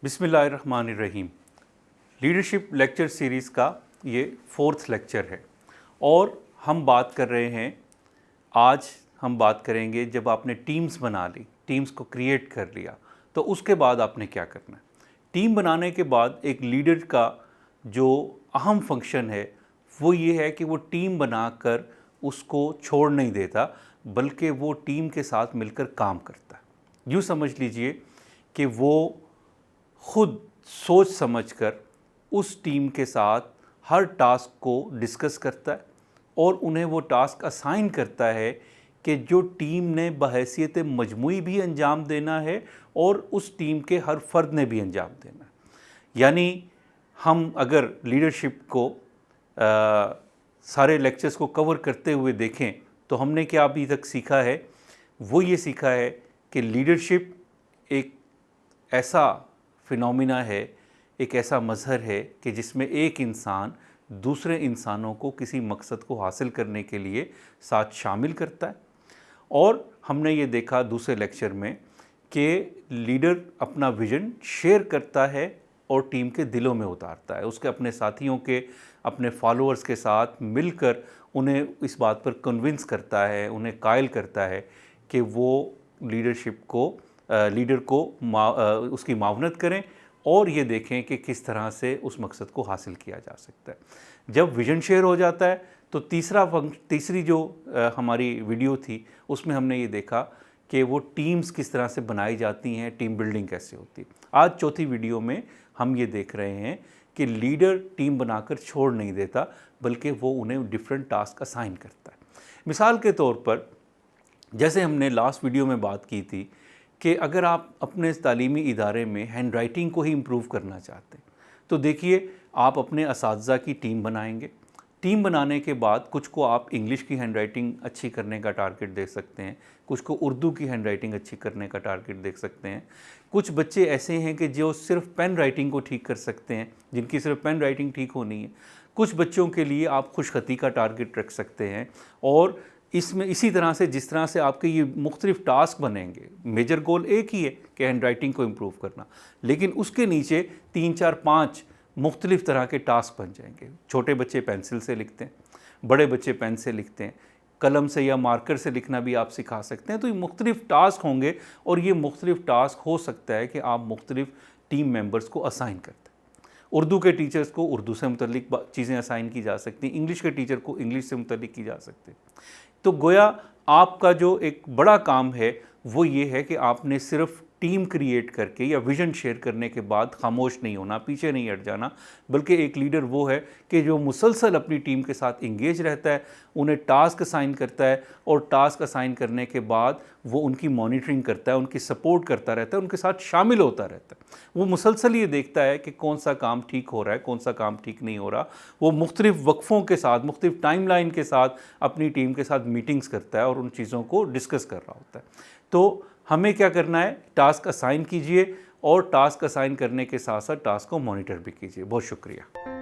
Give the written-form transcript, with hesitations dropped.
बिस्मिल्लाहिर्रहमानिर्रहीम। Leadership lecture series का ये 4th लेक्चर है और हम बात कर रहे हैं, आज हम बात करेंगे जब आपने टीम्स बना ली, टीम्स को क्रिएट कर लिया तो उसके बाद आपने क्या करना है। टीम बनाने के बाद एक लीडर का जो अहम फंक्शन है वो ये है कि वो टीम बनाकर उसको छोड़ नहीं देता, बल्कि वो टीम के साथ मिलकर काम करता है। यूँ समझ लीजिए कि वो खुद सोच समझकर उस टीम के साथ हर टास्क को डिस्कस करता है और उन्हें वो टास्क असाइन करता है कि जो टीम ने बहैसियत मजमूई भी अंजाम देना है और उस टीम के हर फ़र्द ने भी अंजाम देना है। यानी हम अगर लीडरशिप को सारे लेक्चर्स को कवर करते हुए देखें तो हमने क्या अभी तक सीखा है, वो ये सीखा है कि लीडरशिप एक ऐसा फिनोमिना है, एक ऐसा मज़हर है कि जिसमें एक इंसान दूसरे इंसानों को किसी मकसद को हासिल करने के लिए साथ शामिल करता है। और हमने ये देखा दूसरे लेक्चर में कि लीडर अपना विज़न शेयर करता है और टीम के दिलों में उतारता है, उसके अपने साथियों के, अपने फॉलोअर्स के साथ मिलकर उन्हें इस बात पर कन्विंस करता है, उन्हें कायल करता है कि वो लीडर को उसकी मावनत करें और ये देखें कि किस तरह से उस मकसद को हासिल किया जा सकता है। जब विज़न शेयर हो जाता है तो तीसरी जो हमारी वीडियो थी उसमें हमने ये देखा कि वो टीम्स किस तरह से बनाई जाती हैं, टीम बिल्डिंग कैसे होती है। आज चौथी वीडियो में हम ये देख रहे हैं कि लीडर टीम बनाकर छोड़ नहीं देता, बल्कि वो उन्हें डिफरेंट टास्क असाइन करता है। मिसाल के तौर पर जैसे हमने लास्ट वीडियो में बात की थी कि अगर आप अपने तालीमी इदारे में हैंड राइटिंग को ही इम्प्रूव करना चाहते हैं तो देखिए आप अपने असातिज़ा की टीम बनाएंगे। टीम बनाने के बाद कुछ को आप इंग्लिश की हैंड राइटिंग अच्छी करने का टारगेट दे सकते हैं, कुछ को उर्दू की हैंड राइटिंग अच्छी करने का टारगेट देख सकते हैं। कुछ बच्चे ऐसे हैं कि जो सिर्फ पेन राइटिंग को ठीक कर सकते हैं, जिनकी सिर्फ पेन राइटिंग ठीक होनी है। कुछ बच्चों के लिए आप खुशखती का टारगेट रख सकते हैं और इसमें इसी तरह से जिस तरह से आपके ये मुख्तलिफ टास्क बनेंगे, मेजर गोल एक ही है कि हैंड राइटिंग को इम्प्रूव करना, लेकिन उसके नीचे 3, 4, 5 मुख्तलिफ तरह के टास्क बन जाएंगे। छोटे बच्चे पेंसिल से लिखते हैं, बड़े बच्चे पेन से लिखते हैं, कलम से या मार्कर से लिखना भी आप सिखा सकते हैं। तो ये मुख्तलिफ टास्क होंगे और ये मुख्तलिफ टास्क हो सकता है कि आप मुख्तलिफ टीम मेंबर्स को असाइन करते हैं। उर्दू के टीचर्स को उर्दू से मुतल्लिक चीज़ें असाइन की जा सकती हैं, इंग्लिश के टीचर को इंग्लिश से मुतल्लिक की जा सकती है। तो गोया आपका जो एक बड़ा काम है वो ये है कि आपने सिर्फ टीम क्रिएट करके या विज़न शेयर करने के बाद खामोश नहीं होना, पीछे नहीं हट जाना, बल्कि एक लीडर वो है कि जो मुसलसल अपनी टीम के साथ इंगेज रहता है, उन्हें टास्क असाइन करता है और टास्क असाइन करने के बाद वो उनकी मॉनिटरिंग करता है, उनकी सपोर्ट करता रहता है, उनके साथ शामिल होता रहता है। वो मुसलसल ये देखता है कि कौन सा काम ठीक हो रहा है, कौन सा काम ठीक नहीं हो रहा। वो मुख्तलिफ वक्फ़ों के साथ, मुख्तलिफ टाइम लाइन के साथ अपनी टीम के साथ मीटिंग्स करता है और उन चीज़ों को डिस्कस कर रहा होता है। तो हमें क्या करना है, टास्क असाइन कीजिए और टास्क असाइन करने के साथ साथ टास्क को मॉनिटर भी कीजिए। बहुत शुक्रिया।